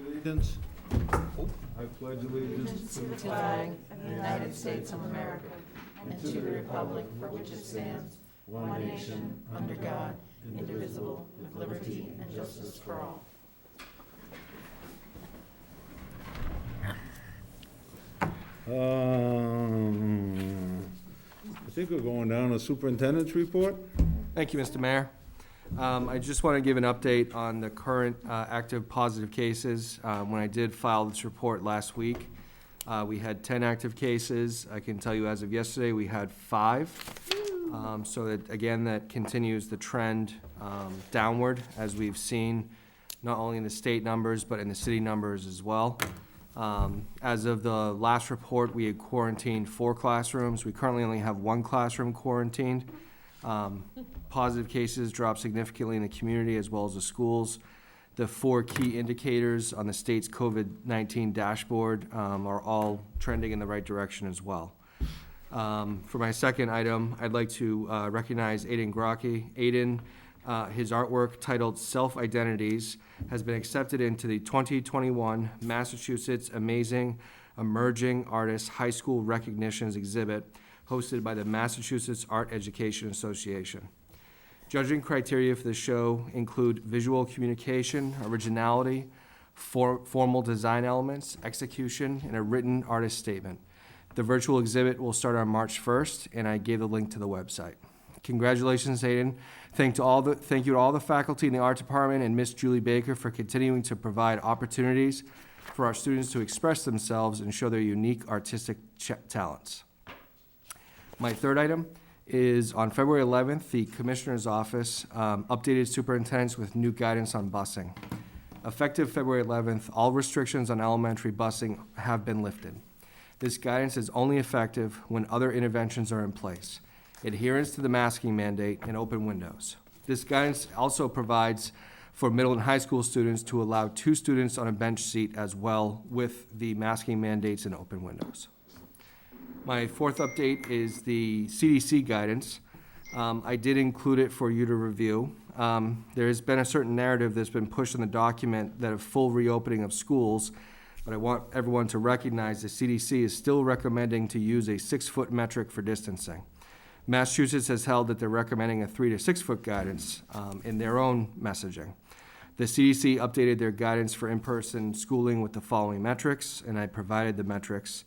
Allegiance. I pledge allegiance To the flag of the United States of America and to the republic for which it stands, one nation, under God, indivisible, with liberty and justice for all. I think we're going down to superintendent's report. Thank you, Mr. Mayor. I just want to give an update on the current active positive cases. When I did file this report last week, we had 10 active cases. I can tell you as of yesterday, we had 5. So that, again, that continues the trend downward, as we've seen not only in the state numbers, but in the city numbers as well. As of the last report, we had quarantined 4 classrooms. We currently only have 1 classroom quarantined. Positive cases dropped significantly in the community as well as the schools. The 4 key indicators on the state's COVID-19 dashboard are all trending in the right direction as well. For my second item, I'd like to recognize Aiden Grocki. Aiden, his artwork titled Self-Identities has been accepted into the 2021 Massachusetts Amazing Emerging Artists High School Recognitions exhibit hosted by the Massachusetts Art Education Association. Judging criteria for the show include visual communication, originality, formal design elements, execution, and a written artist statement. The virtual exhibit will start on March 1st, and I gave the link to the website. Congratulations, Aiden. Thank you to all the faculty in the art department and Miss Julie Baker for continuing to provide opportunities for our students to express themselves and show their unique artistic talents. My third item is on February 11th, the Commissioner's Office updated superintendents with new guidance on busing. Effective February 11th, all restrictions on elementary busing have been lifted. This guidance is only effective when other interventions are in place. Adherence to the masking mandate and open windows. This guidance also provides for middle and high school students to allow 2 students on a bench seat as well with the masking mandates and open windows. My fourth update is the CDC guidance. I did include it for you to review. There has been a certain narrative that's been pushed in the document that a full reopening of schools, but I want everyone to recognize the CDC is still recommending to use a 6-foot metric for distancing. Massachusetts has held that they're recommending a 3 to 6 foot guidance in their own messaging. The CDC updated their guidance for in-person schooling with the following metrics, and I provided the metrics.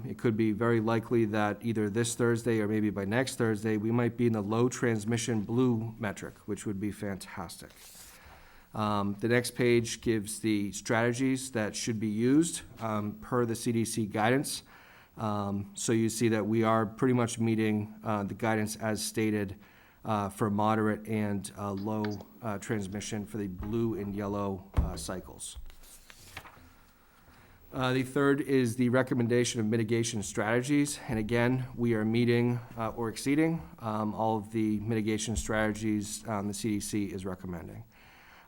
It could be very likely that either this Thursday or maybe by next Thursday, we might be in the low transmission blue metric, which would be fantastic. The next page gives the strategies that should be used per the CDC guidance. So you see that we are pretty much meeting the guidance as stated for moderate and low transmission for the blue and yellow cycles. The third is the recommendation of mitigation strategies. And again, we are meeting or exceeding all of the mitigation strategies the CDC is recommending.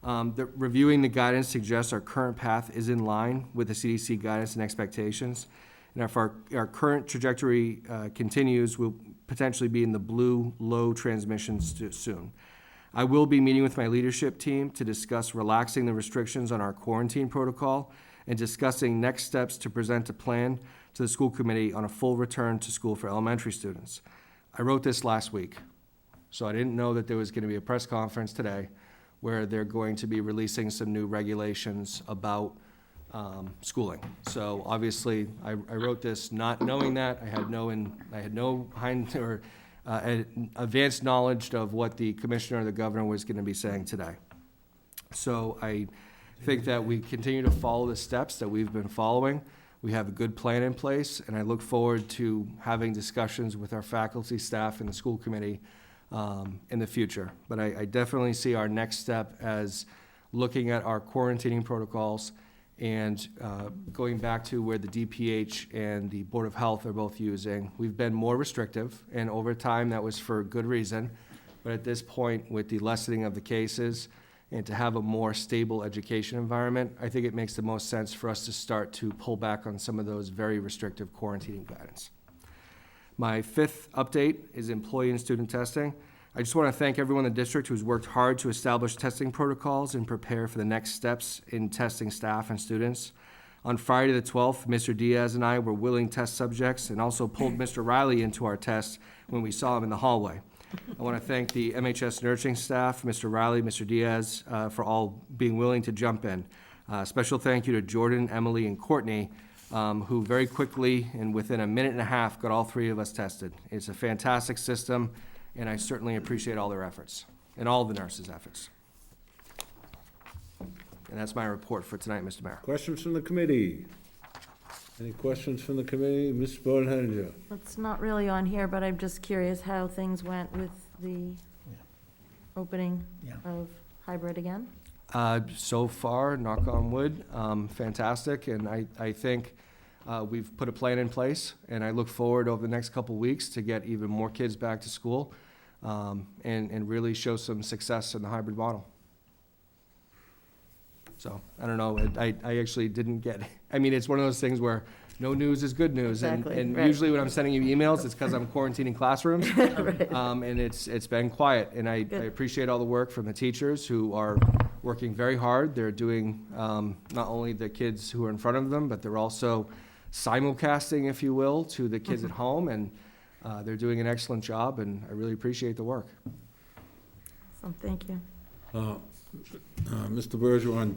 Reviewing the guidance suggests our current path is in line with the CDC guidance and expectations. And if our current trajectory continues, we'll potentially be in the blue low transmissions soon. I will be meeting with my leadership team to discuss relaxing the restrictions on our quarantine protocol and discussing next steps to present a plan to the school committee on a full return to school for elementary students. I wrote this last week, so I didn't know that there was going to be a press conference today where they're going to be releasing some new regulations about schooling. So obviously, I wrote this not knowing that. I had no advanced knowledge of what the commissioner or the governor was going to be saying today. So I think that we continue to follow the steps that we've been following. We have a good plan in place, and I look forward to having discussions with our faculty, staff, and the school committee in the future. But I definitely see our next step as looking at our quarantining protocols and going back to where the DPH and the Board of Health are both using. We've been more restrictive, and over time that was for good reason. But at this point, with the lessening of the cases and to have a more stable education environment, I think it makes the most sense for us to start to pull back on some of those very restrictive quarantining guidance. My fifth update is employee and student testing. I just want to thank everyone in the district who's worked hard to establish testing protocols and prepare for the next steps in testing staff and students. On Friday the 12th, Mr. Diaz and I were willing test subjects and also pulled Mr. Riley into our test when we saw him in the hallway. I want to thank the MHS nursing staff, Mr. Riley, Mr. Diaz, for all being willing to jump in. Special thank you to Jordan, Emily, and Courtney, who very quickly and within a minute and a half got all three of us tested. It's a fantastic system, and I certainly appreciate all their efforts and all the nurses' efforts. And that's my report for tonight, Mr. Mayor. Questions from the committee? Any questions from the committee? Ms. Bodenhedger? It's not really on here, but I'm just curious how things went with the opening of hybrid again. So far, knock on wood, fantastic, and I think we've put a plan in place, and I look forward over the next couple weeks to get even more kids back to school, and really show some success in the hybrid model. So, I don't know, I actually didn't get, I mean, it's one of those things where no news is good news. Exactly, And right. usually when I'm sending you emails, it's because I'm quarantining classrooms. Right. And it's been quiet, and I Good. appreciate all the work from the teachers who are working very hard. They're doing, not only the kids who are in front of them, but they're also simulcasting, if you will, to the kids at home, and they're doing an excellent job, and I really appreciate the work. So, thank you. Mr. Bergeron,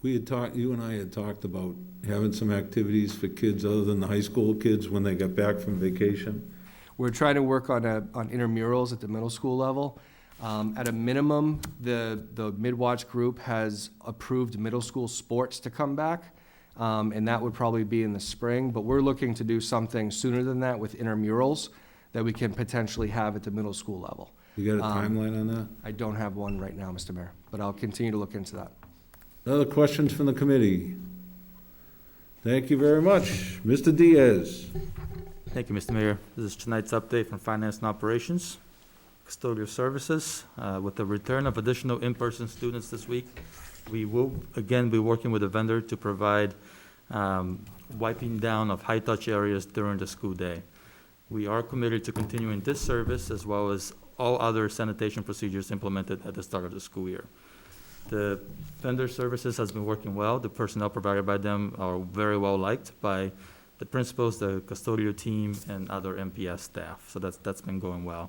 we had talked, you and I had talked about having some activities for kids other than the high school kids when they got back from vacation. We're trying to work on intramurals at the middle school level. At a minimum, the Mid-Watch group has approved middle school sports to come back, and that would probably be in the spring, but we're looking to do something sooner than that with intramurals that we can potentially have at the middle school level. You got a timeline on that? I don't have one right now, Mr. Mayor, but I'll continue to look into that. Other questions from the committee? Thank you very much. Mr. Diaz? Thank you, Mr. Mayor. This is tonight's update from Finance and Operations, Custodial Services. With the return of additional in-person students this week, we will again be working with a vendor to provide wiping down of high-touch areas during the school day. We are committed to continuing this service as well as all other sanitation procedures implemented at the start of the school year. The vendor services has been working well. The personnel provided by them are very well liked by the principals, the custodial team, and other MPS staff. So that's been going well.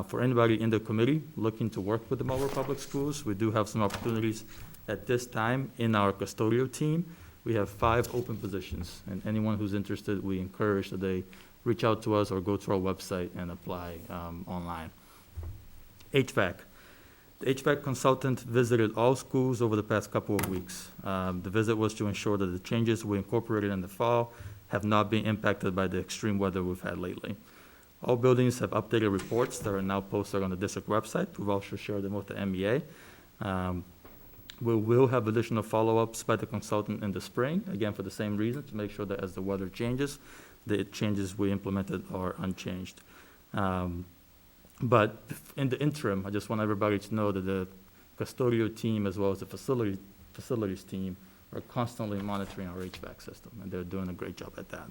For anybody in the committee looking to work with the Marlborough Public Schools, we do have some opportunities at this time in our custodial team. We have 5 open positions, and anyone who's interested, we encourage that they reach out to us or go to our website and apply online. HVAC. The HVAC consultant visited all schools over the past couple of weeks. The visit was to ensure that the changes we incorporated in the fall have not been impacted by the extreme weather we've had lately. All buildings have updated reports that are now posted on the district website. We've also shared them with the MEA. We will have additional follow-ups by the consultant in the spring, again, for the same reason, to make sure that as the weather changes, the changes we implemented are unchanged. But in the interim, I just want everybody to know that the custodial team as well as the facilities team are constantly monitoring our HVAC system, and they're doing a great job at that.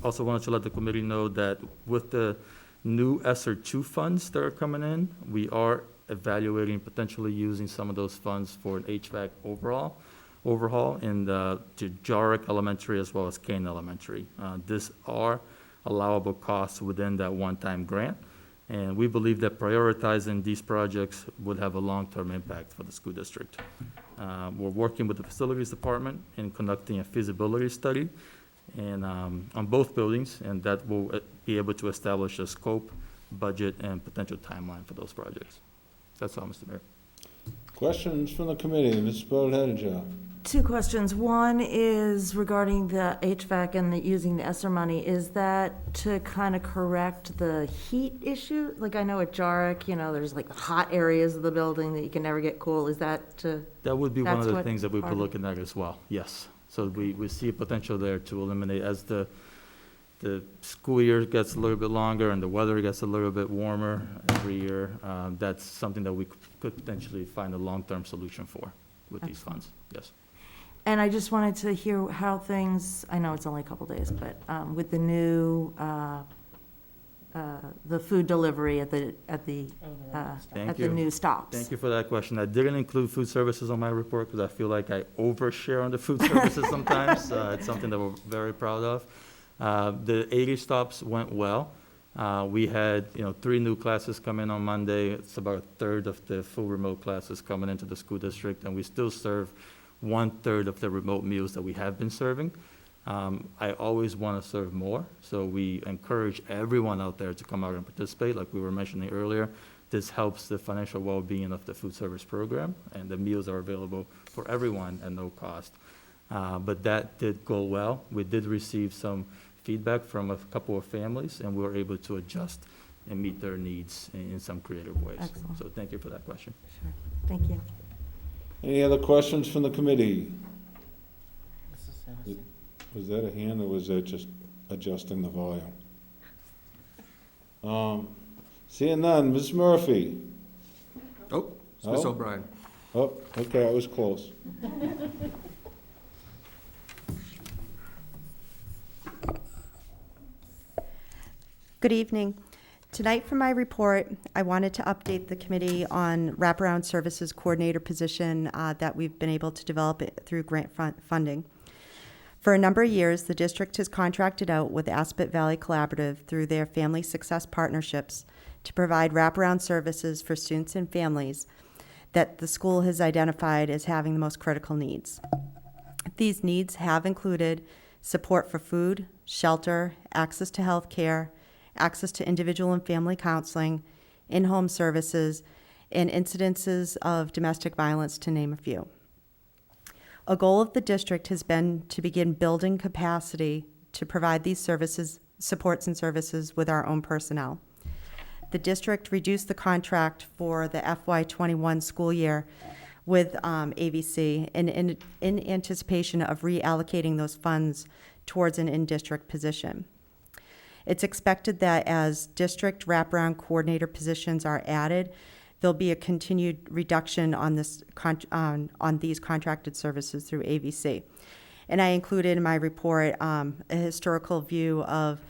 Also wanted to let the committee know that with the new ESSER 2 funds that are coming in, we are evaluating potentially using some of those funds for an HVAC overhaul in the Jarrick Elementary as well as Kane Elementary. These are allowable costs within that one-time grant, and we believe that prioritizing these projects would have a long-term impact for the school district. We're working with the facilities department in conducting a feasibility study and on both buildings, and that will be able to establish a scope, budget, and potential timeline for those projects. That's all, Mr. Mayor. Questions from the committee? Ms. Bodenhedger? 2 questions. One is regarding the HVAC and using the ESSER money. Is that to kind of correct the heat issue? Like, I know at Jarrick, there's like the hot areas of the building that you can never get cool. Is that to? That would be one of That's the what things that we'd be part of- looking at as well, yes. So we see a potential there to eliminate as the school year gets a little bit longer and the weather gets a little bit warmer every year. That's something that we could potentially find a long-term solution for with these Excellent. funds, yes. And I just wanted to hear how things, I know it's only a couple days, but with the new the food delivery at the Thank at the you. new stops. Thank you for that question. I didn't include food services on my report because I feel like I overshare on the food services sometimes. It's something that we're very proud of. The 80 stops went well. We had, 3 new classes come in on Monday. It's about a third of the full remote classes coming into the school district, and we still serve 1/3 of the remote meals that we have been serving. I always want to serve more, so we encourage everyone out there to come out and participate. Like we were mentioning earlier, this helps the financial well-being of the food service program, and the meals are available for everyone at no cost. But that did go well. We did receive some feedback from a couple of families, and we were able to adjust and meet their needs in some creative ways. Excellent. So thank you for that question. Sure. Thank you. Any other questions from the committee? Was that a hand, or was that just adjusting the volume? Seeing none, Ms. Murphy? Oh, it's Ms. Oh. O'Brien. Oh, okay, I was close. Good evening. Tonight for my report, I wanted to update the committee on wraparound services coordinator position that we've been able to develop through grant funding. For a number of years, the district has contracted out with Aspet Valley Collaborative through their family success partnerships to provide wraparound services for students and families that the school has identified as having the most critical needs. These needs have included support for food, shelter, access to health care, access to individual and family counseling, in-home services, and incidences of domestic violence, to name a few. A goal of the district has been to begin building capacity to provide these services, supports and services with our own personnel. The district reduced the contract for the FY21 school year with AVC in anticipation of reallocating those funds towards an in-district position. It's expected that as district wraparound coordinator positions are added, there'll be a continued reduction on this on these contracted services through AVC. And I included in my report a historical view of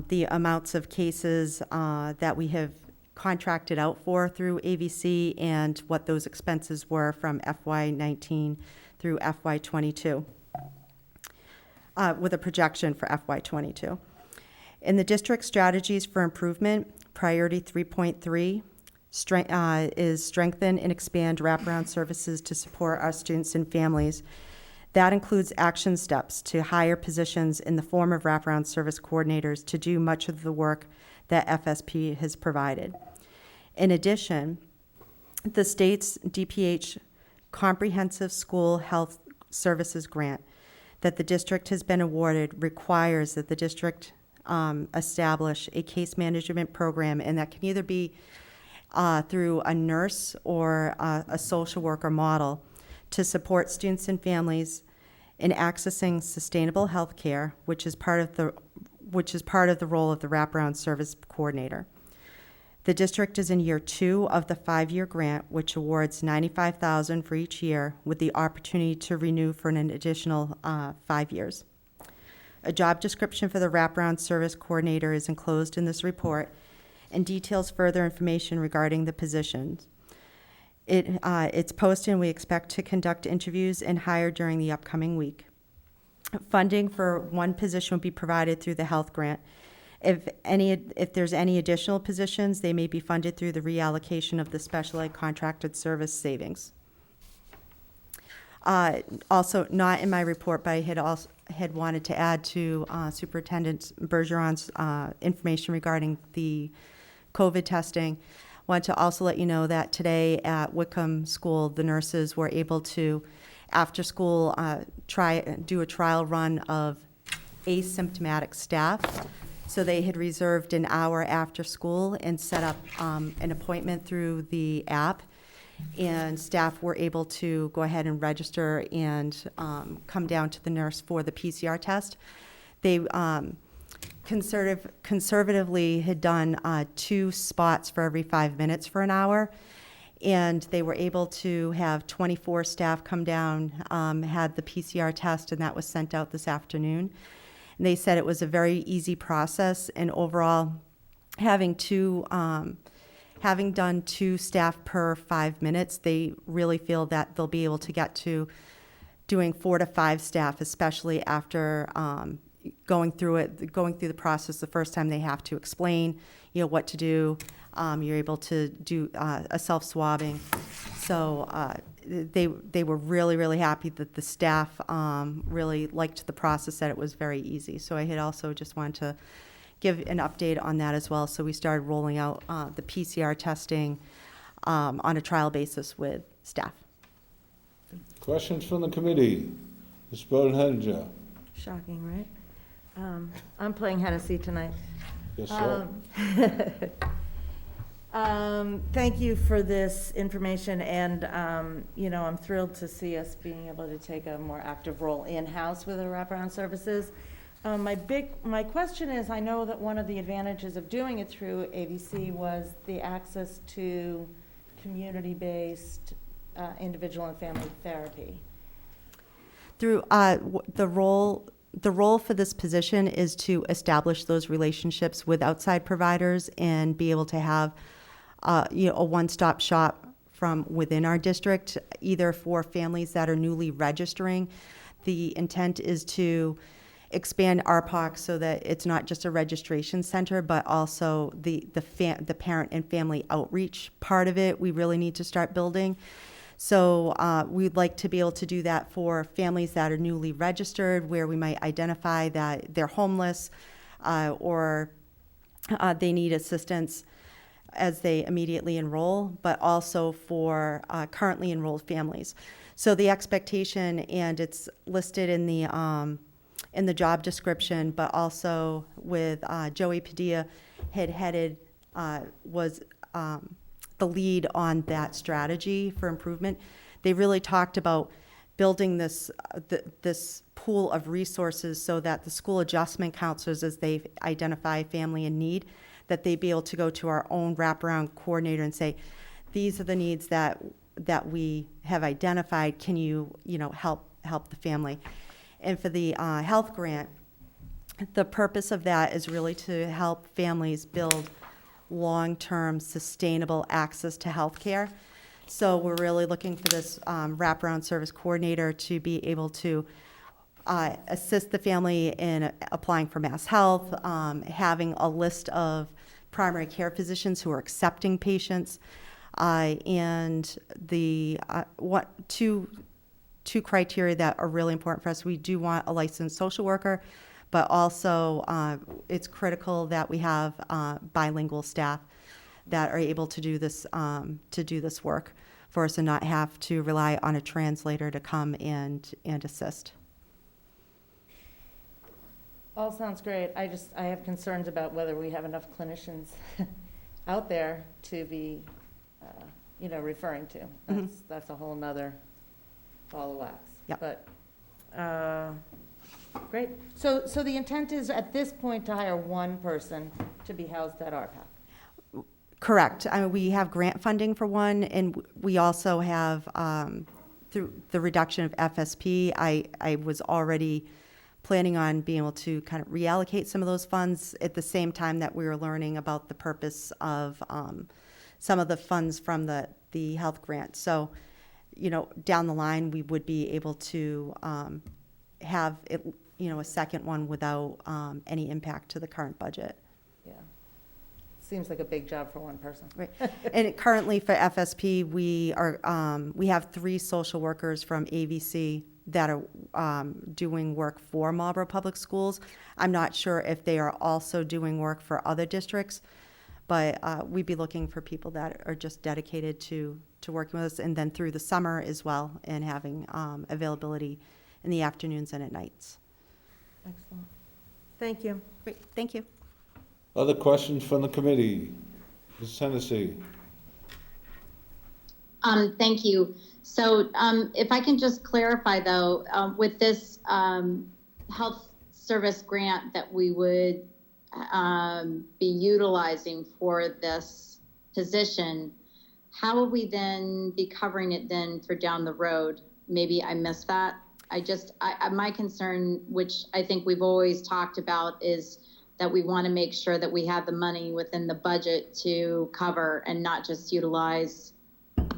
the amounts of cases that we have contracted out for through AVC and what those expenses were from FY19 through FY22, with a projection for FY22. In the district strategies for improvement, priority 3.3 is strengthen and expand wraparound services to support our students and families. That includes action steps to hire positions in the form of wraparound service coordinators to do much of the work that FSP has provided. In addition, the state's DPH Comprehensive School Health Services Grant that the district has been awarded requires that the district establish a case management program, and that can either be through a nurse or a social worker model to support students and families in accessing sustainable health care, which is part of the role of the wraparound service coordinator. The district is in year 2 of the 5-year grant, which awards $95,000 for each year, with the opportunity to renew for an additional 5 years. A job description for the wraparound service coordinator is enclosed in this report and details further information regarding the positions. It's posted, and we expect to conduct interviews and hire during the upcoming week. Funding for one position will be provided through the health grant. If there's any additional positions, they may be funded through the reallocation of the special ed contracted service savings. Also, not in my report, but I had wanted to add to Superintendent Bergeron's information regarding the COVID testing. Want to also let you know that today at Wickham School, the nurses were able to, after school, do a trial run of asymptomatic staff. So they had reserved an hour after school and set up an appointment through the app. And staff were able to go ahead and register and come down to the nurse for the PCR test. They conservatively had done 2 spots for every 5 minutes for an hour. And they were able to have 24 staff come down, had the PCR test, and that was sent out this afternoon. And they said it was a very easy process, and overall, having done 2 staff per 5 minutes, they really feel that they'll be able to get to doing 4 to 5 staff, especially after going through the process the first time. They have to explain, what to do. You're able to do a self-swabbing. So they were really, really happy that the staff really liked the process, that it was very easy. So I had also just wanted to give an update on that as well. So we started rolling out the PCR testing on a trial basis with staff. Questions from the committee? Ms. Bowden-Henninger. Shocking, right? I'm playing Hennessy tonight. Yes, sir. Thank you for this information, and, I'm thrilled to see us being able to take a more active role in-house with our wraparound services. My question is, I know that one of the advantages of doing it through ABC was the access to community-based individual and family therapy. Through the role for this position is to establish those relationships with outside providers and be able to have a one-stop shop from within our district, either for families that are newly registering. The intent is to expand RPOC so that it's not just a registration center, but also the parent and family outreach part of it we really need to start building. So we'd like to be able to do that for families that are newly registered, where we might identify that they're homeless or they need assistance as they immediately enroll, but also for currently enrolled families. So the expectation, and it's listed in the job description, but also with Joey Padilla was the lead on that strategy for improvement. They really talked about building this pool of resources so that the school adjustment counselors, as they identify family in need, that they be able to go to our own wraparound coordinator and say, these are the needs that we have identified. Can you help the family? And for the health grant, the purpose of that is really to help families build long-term sustainable access to health care. So we're really looking for this wraparound service coordinator to be able to assist the family in applying for Mass Health, having a list of primary care physicians who are accepting patients, and the two criteria that are really important for us. We do want a licensed social worker, but also it's critical that we have bilingual staff that are able to do this work for us and not have to rely on a translator to come and assist. All sounds great. I have concerns about whether we have enough clinicians out there to be, referring to. That's a whole nother ball of wax. Yep. But, great. So the intent is at this point to hire one person to be housed at RPAC? Correct. We have grant funding for one, and we also have, through the reduction of FSP, I was already planning on being able to kind of reallocate some of those funds at the same time that we were learning about the purpose of some of the funds from the health grant. So, down the line, we would be able to have it, a second one without any impact to the current budget. Yeah. Seems like a big job for one person. Right. And currently for FSP, we have 3 social workers from AVC that are doing work for Marlborough Public Schools. I'm not sure if they are also doing work for other districts, but we'd be looking for people that are just dedicated to working with us, and then through the summer as well, and having availability in the afternoons and at nights. Excellent. Thank you. Great, thank you. Other questions from the committee? Ms. Hennessy. Thank you. So if I can just clarify though, with this health service grant that we would be utilizing for this position, how will we then be covering it then for down the road? Maybe I missed that. My concern, which I think we've always talked about, is that we want to make sure that we have the money within the budget to cover and not just utilize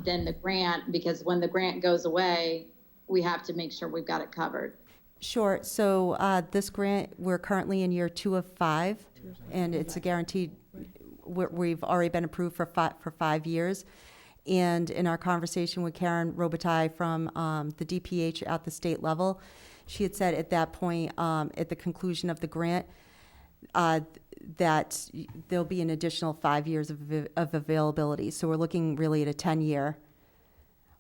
then the grant, because when the grant goes away, we have to make sure we've got it covered. Sure. So this grant, we're currently in year 2 of 5, and it's a guaranteed, we've already been approved for 5 years. And in our conversation with Karen Robitaille from the DPH at the state level, she had said at that point, at the conclusion of the grant, that there'll be an additional 5 years of availability. So we're looking really at a 10-year,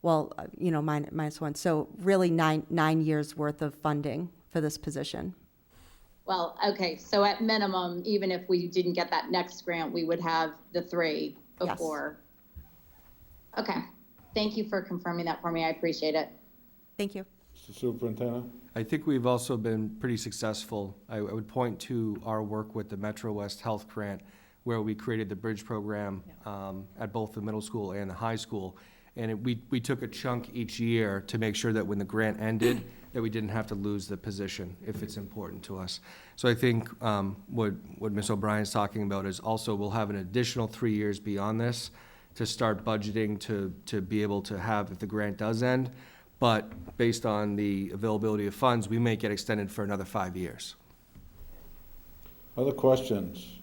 well, minus 1. So really nine years worth of funding for this position. Well, okay, so at minimum, even if we didn't get that next grant, we would have the 3 before. Yes. Okay, thank you for confirming that for me. I appreciate it. Thank you. Mr. Superintendent? I think we've also been pretty successful. I would point to our work with the Metro West Health Grant, where we created the bridge program at both the middle school and the high school. And we took a chunk each year to make sure that when the grant ended, that we didn't have to lose the position if it's important to us. So I think what Ms. O'Brien's talking about is also we'll have an additional 3 years beyond this to start budgeting to be able to have, if the grant does end. But based on the availability of funds, we may get extended for another 5 years. Other questions?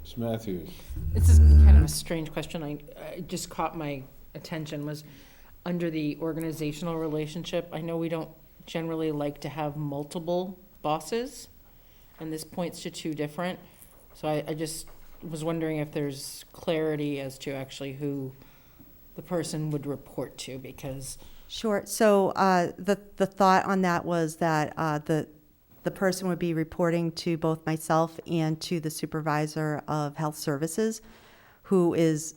Ms. Matthews? This is kind of a strange question. I just caught my attention was under the organizational relationship. I know we don't generally like to have multiple bosses, and this points to 2 different. So I just was wondering if there's clarity as to actually who the person would report to, because Sure. So the thought on that was that the person would be reporting to both myself and to the supervisor of health services, who's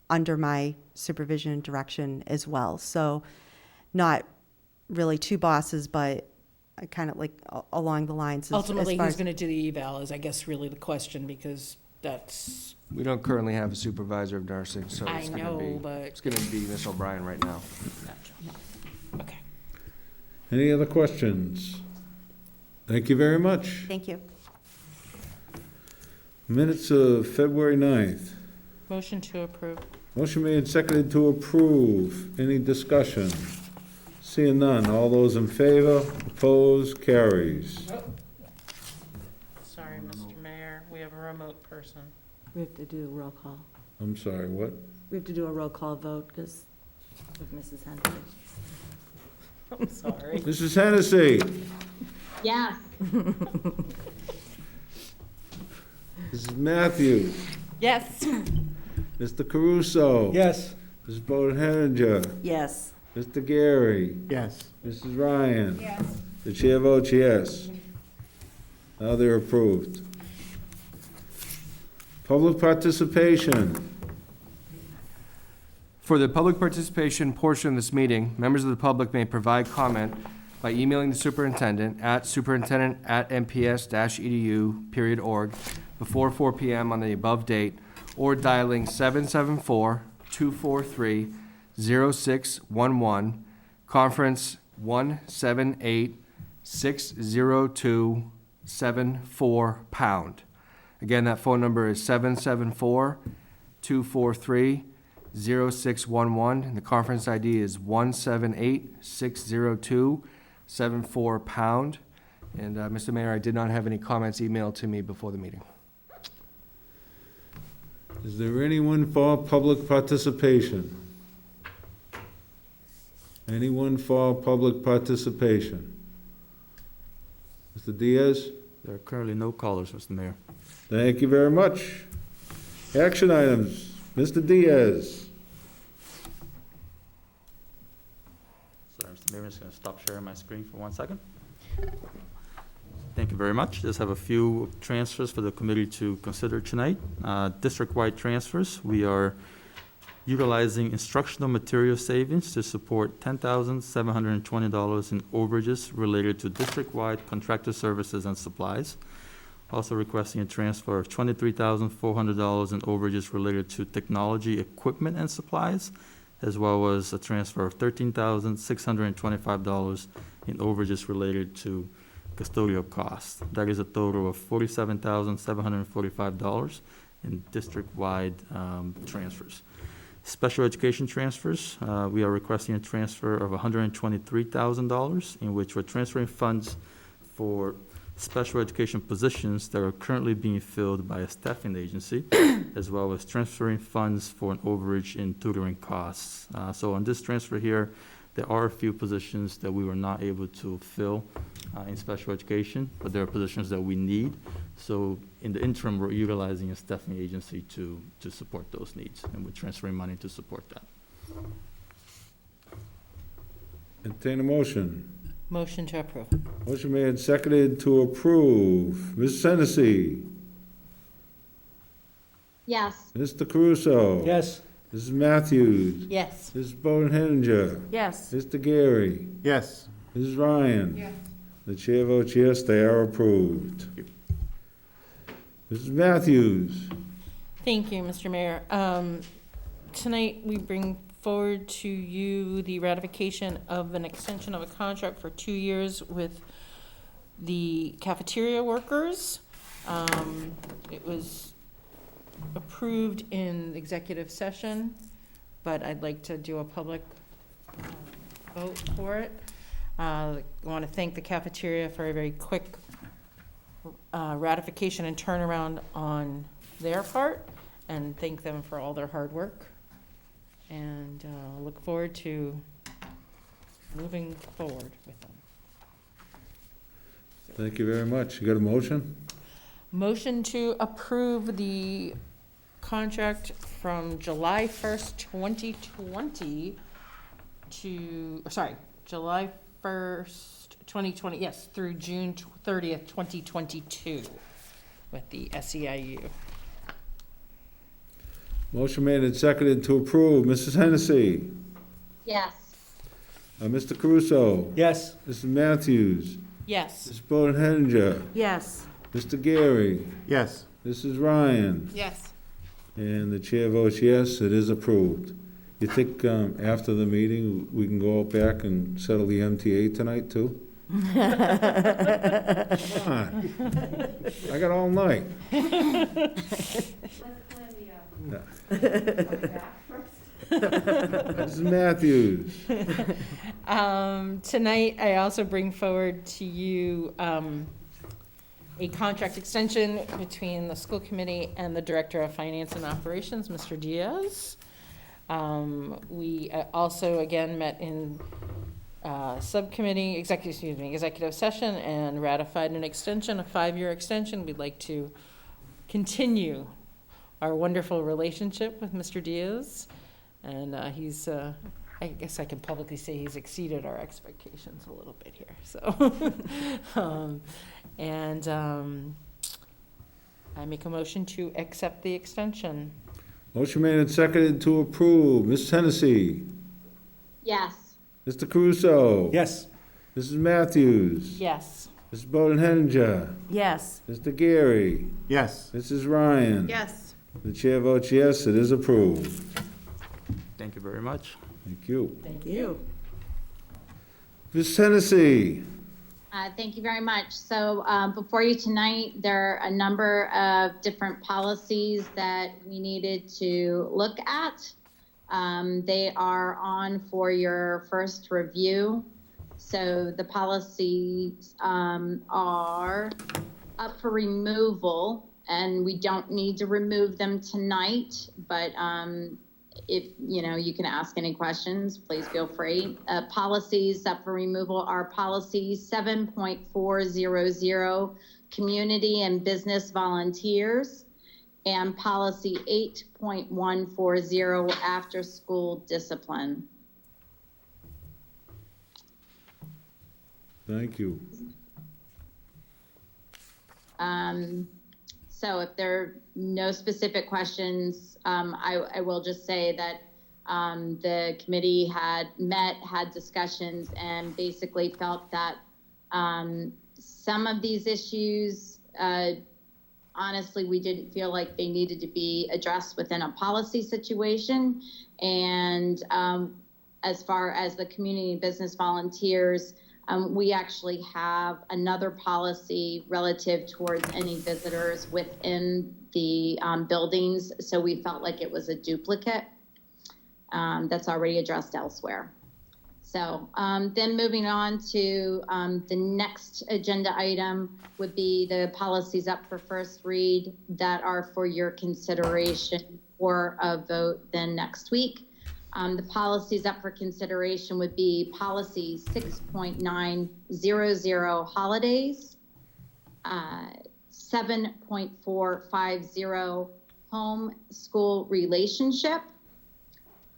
under my supervision and direction as well. So not really 2 bosses, but kind of like along the lines. ultimately who's going to do the eval is, I guess, really the question, because that's, We don't currently have a supervisor of nursing, so I it's gonna know, be, but, it's gonna be Ms. O'Brien right now. okay. Any other questions? Thank you very much. Thank you. Minutes of February 9th. Motion to approve. Motion made and seconded to approve. Any discussion? Seeing none. All those in favor? Opposed? Carries. Sorry, Mr. Mayor, we have a remote person. We have to do a roll call. I'm sorry, what? We have to do a roll call vote because of Mrs. Henry. I'm sorry. Mrs. Hennessy? Yes. Mrs. Matthews? Yes. Mr. Caruso? Yes. Mrs. Bodenhedinger? Yes. Mr. Gary? Yes. Mrs. Ryan? Yes. The chair votes yes. Now they're approved. Public participation. For the public participation portion of this meeting, members of the public may provide comment by emailing the superintendent at superintendent@mps-edu.org before 4 p.m. on the above date, or dialing 774-243-0611, conference 178-602-74#. Again, that phone number is 774-243-0611, and the conference ID is 178-602-74#. And Mr. Mayor, I did not have any comments emailed to me before the meeting. Is there anyone for public participation? Anyone for public participation? Mr. Diaz? There are currently no callers, Mr. Mayor. Thank you very much. Action items, Mr. Diaz. Sorry, Mr. Mayor, I'm just going to stop sharing my screen for 1 second. Thank you very much. Just have a few transfers for the committee to consider tonight. District-wide transfers. We are utilizing instructional material savings to support $10,720 in overages related to district-wide contractor services and supplies. Also requesting a transfer of $23,400 in overages related to technology equipment and supplies, as well as a transfer of $13,625 in overages related to custodial costs. That is a total of $47,745 in district-wide transfers. Special education transfers, we are requesting a transfer of $123,000, in which we're transferring funds for special education positions that are currently being filled by a staffing agency, as well as transferring funds for an overage in tutoring costs. So on this transfer here, there are a few positions that we were not able to fill in special education, but there are positions that we need. So in the interim, we're utilizing a staffing agency to support those needs, and we're transferring money to support that. Entertain a motion. Motion to approve. Motion made and seconded to approve. Mrs. Hennessy. Yes. Mr. Caruso. Yes. Mrs. Matthews. Yes. Mrs. Bodenhinger. Yes. Mr. Gary. Yes. Mrs. Ryan. The chair votes yes, they are approved. Mrs. Matthews. Thank you, Mr. Mayor. Tonight, we bring forward to you the ratification of an extension of a contract for 2 years with the cafeteria workers. It was approved in executive session, but I'd like to do a public vote for it. I want to thank the cafeteria for a very quick ratification and turnaround on their part, and thank them for all their hard work. And look forward to moving forward with them. Thank you very much. You got a motion? Motion to approve the contract from July 1st, 2020 to, July 1st, 2020, yes, through June 30th, 2022 with the SEIU. Motion made and seconded to approve. Mrs. Hennessy. Yes. Mr. Caruso. Yes. Mrs. Matthews. Yes. Mrs. Bodenhinger. Yes. Mr. Gary. Yes. Mrs. Ryan. Yes. And the chair votes yes, it is approved. You think after the meeting, we can go back and settle the MTA tonight, too? Come on. I got all night. Mrs. Matthews. Tonight, I also bring forward to you a contract extension between the school committee and the Director of Finance and Operations, Mr. Diaz. We also, again, met in subcommittee, executive session, and ratified an extension, a 5-year extension. We'd like to continue our wonderful relationship with Mr. Diaz. And he's, I guess I can publicly say he's exceeded our expectations a little bit here, so. I make a motion to accept the extension. Motion made and seconded to approve. Mrs. Hennessy. Yes. Mr. Caruso. Yes. Mrs. Matthews. Yes. Mrs. Bodenhinger. Yes. Mr. Gary. Yes. Mrs. Ryan. Yes. The chair votes yes, it is approved. Thank you very much. Thank you. Thank you. Ms. Hennessy. Thank you very much. So before you tonight, there are a number of different policies that we needed to look at. They are on for your first review. So the policies are up for removal, and we don't need to remove them tonight, but if you can ask any questions, please feel free. Policies up for removal are policy 7.400, community and business volunteers, and policy 8.140, after school discipline. Thank you. So if there are no specific questions, I will just say that the committee had discussions, and basically felt that some of these issues, honestly, we didn't feel like they needed to be addressed within a policy situation. And as far as the community and business volunteers, We actually have another policy relative towards any visitors within the buildings, so we felt like it was a duplicate that's already addressed elsewhere. So then moving on to the next agenda item would be the policies up for first read that are for your consideration for a vote then next week. The policies up for consideration would be policy 6.900 holidays, 7.450 home school relationship,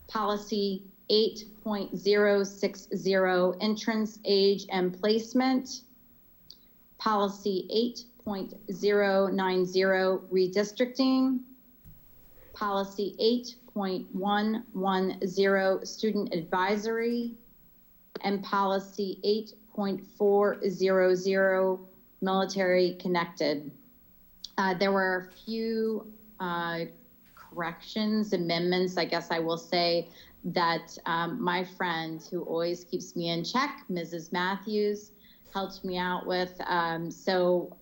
policy 8.060 entrance age and placement, policy 8.090 redistricting, policy 8.110 student advisory, and policy 8.400 military connected. There were a few corrections, amendments, I guess I will say, that my friend who always keeps me in check, Mrs. Matthews, helped me out with. So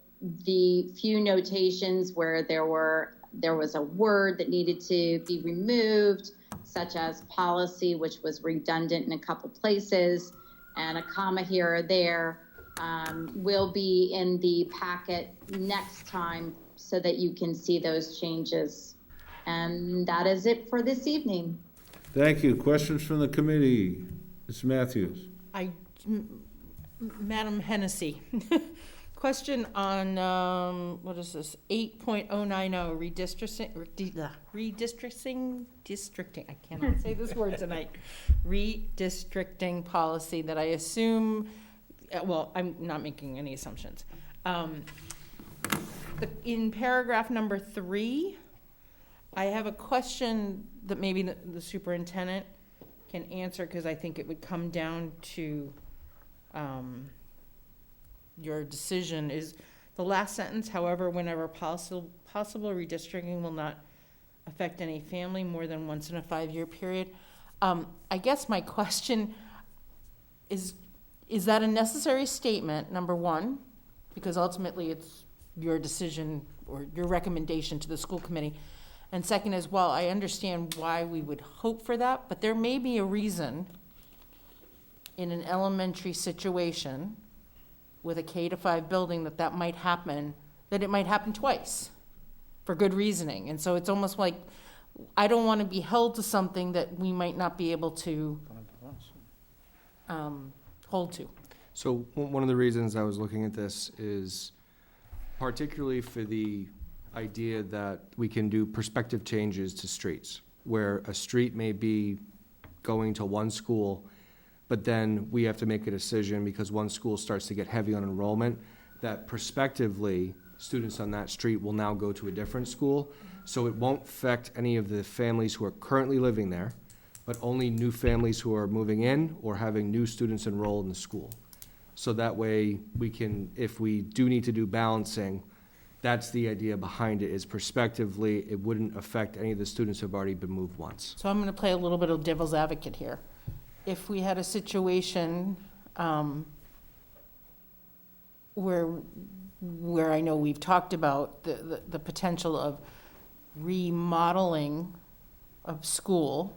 the few notations where there was a word that needed to be removed, such as policy, which was redundant in a couple places, and a comma here or there, will be in the packet next time so that you can see those changes. And that is it for this evening. Thank you. Questions from the committee? Ms. Matthews? Madam Hennessy, question on, what is this, 8.090 districting, I cannot say this word tonight, redistricting policy that I assume, well, I'm not making any assumptions. In paragraph number 3, I have a question that maybe the superintendent can answer, because I think it would come down to your decision. Is the last sentence, however, whenever possible redistricting will not affect any family more than once in a 5-year period. I guess my question is that a necessary statement, number one, because ultimately it's your decision or your recommendation to the school committee. And second is, well, I understand why we would hope for that, but there may be a reason in an elementary situation with a K-5 building that might happen, that it might happen twice for good reasoning. And so it's almost like, I don't want to be held to something that we might not be able to hold to. So one of the reasons I was looking at this is particularly for the idea that we can do prospective changes to streets, where a street may be going to one school, but then we have to make a decision because one school starts to get heavy on enrollment, that prospectively students on that street will now go to a different school. So it won't affect any of the families who are currently living there, but only new families who are moving in or having new students enrolled in the school. So that way we can, if we do need to do balancing, that's the idea behind it, is prospectively, it wouldn't affect any of the students who have already been moved once. So I'm going to play a little bit of devil's advocate here. If we had a situation where I know we've talked about the potential of remodeling of school,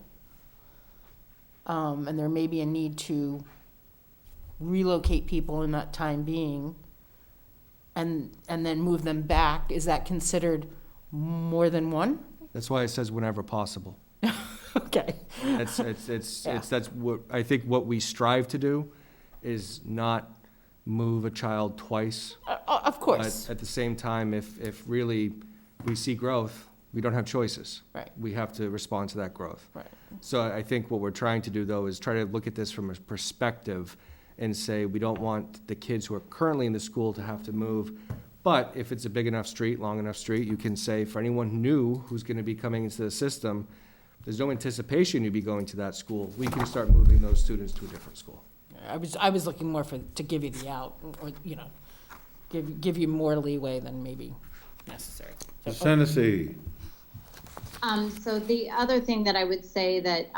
and there may be a need to relocate people in that time being, and then move them back, is that considered more than one? That's why it says whenever possible. Okay. That's what, I think what we strive to do is not move a child twice. Of course. But at the same time, if really we see growth, we don't have choices. Right. We have to respond to that growth. Right. So I think what we're trying to do, though, is try to look at this from a perspective and say we don't want the kids who are currently in the school to have to move. But if it's a big enough street, long enough street, you can say for anyone new who's going to be coming into the system, there's no anticipation you'd be going to that school. We can start moving those students to a different school. I was looking more to give you the out, or, give you more leeway than maybe necessary. Ms. Hennessy? So the other thing that I would say that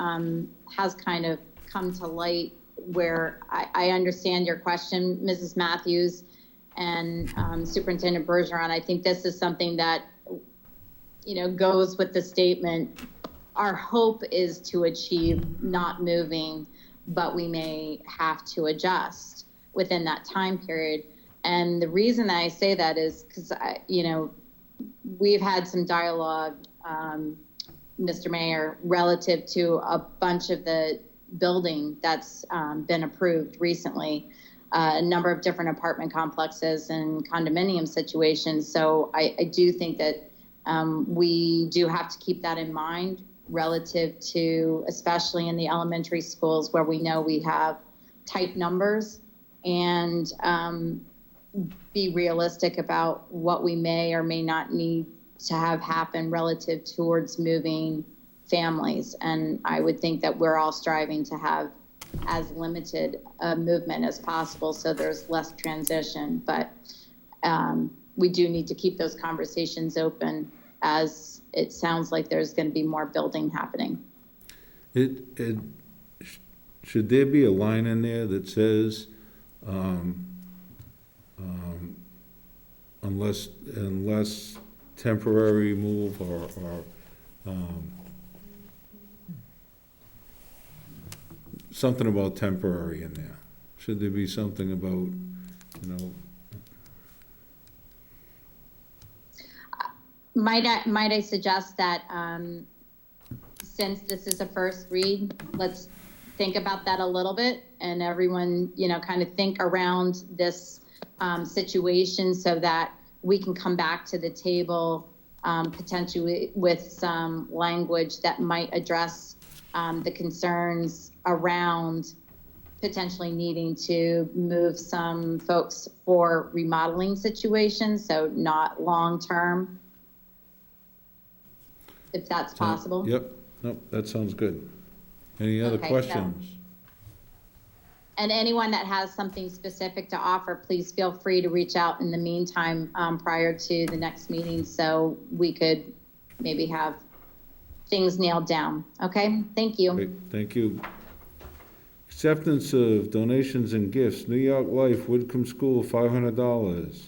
has kind of come to light where I understand your question, Mrs. Matthews and Superintendent Bergeron. I think this is something that, goes with the statement. Our hope is to achieve not moving, but we may have to adjust within that time period. And the reason that I say that is because, we've had some dialogue, Mr. Mayor, relative to a bunch of the building that's been approved recently, a number of different apartment complexes and condominium situations. So I do think that we do have to keep that in mind relative to, especially in the elementary schools where we know we have tight numbers, and be realistic about what we may or may not need to have happen relative towards moving families. And I would think that we're all striving to have as limited movement as possible so there's less transition. But we do need to keep those conversations open, as it sounds like there's going to be more building happening. Should there be a line in there that says, unless temporary move or something about temporary in there? Should there be something about, Might I suggest that since this is a first read, let's think about that a little bit, and everyone, kind of think around this situation so that we can come back to the table potentially with some language that might address the concerns around potentially needing to move some folks for remodeling situations, so not long-term, if that's possible. Yep, nope, that sounds good. Any other Okay, questions? And anyone that has something specific to offer, please feel free to reach out in the meantime prior to the next meeting so we could maybe have things nailed down. Okay, thank you. Great, thank you. Acceptance of donations and gifts. New York Life, Whitcomb School, $500.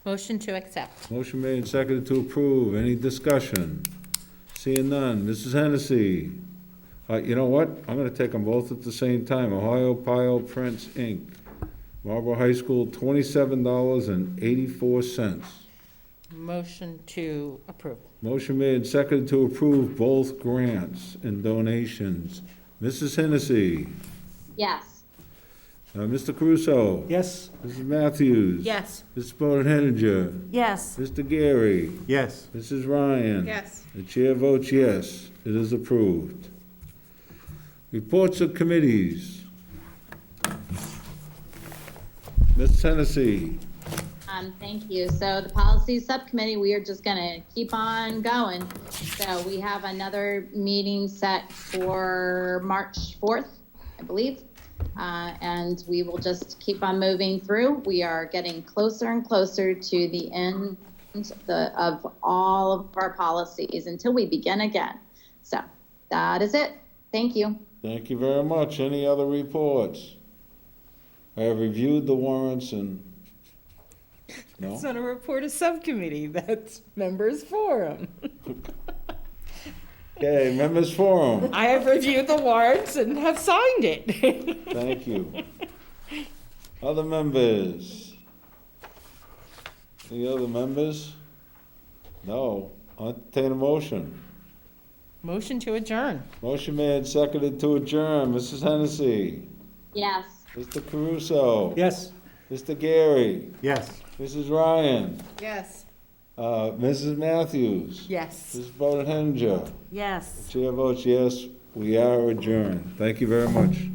Motion to accept. Motion made and seconded to approve. Any discussion? Seeing none. Mrs. Hennessy. You know what? I'm gonna take them both at the same time. Ohio Pile Prints, Inc. Marlborough High School, $27.84. Motion to approve. Motion made and seconded to approve both grants and donations. Mrs. Hennessy. Yes. Mr. Caruso. Yes. Mrs. Matthews. Yes. Mrs. Bodenhedinger. Yes. Mr. Gary. Yes. Mrs. Ryan. Yes. The chair votes yes. It is approved. Reports of committees. Ms. Hennessy. Thank you. So the policy subcommittee, we are just gonna keep on going. So we have another meeting set for March 4th, I believe. And we will just keep on moving through. We are getting closer and closer to the end of all of our policies until we begin again. So that is it. Thank you. Thank you very much. Any other reports? I have reviewed the warrants and, no? It's not a report of subcommittee, that's members forum. Okay, members forum. I have reviewed the warrants and have signed it. Thank you. Other members? Any other members? No. I'll entertain a motion. Motion to adjourn. Motion made and seconded to adjourn. Mrs. Hennessy. Yes. Mr. Caruso. Yes. Mr. Gary. Yes. Mrs. Ryan. Yes. Mrs. Matthews. Yes. Mrs. Bodenhedinger. Yes. Chair votes yes. We are adjourned. Thank you very much.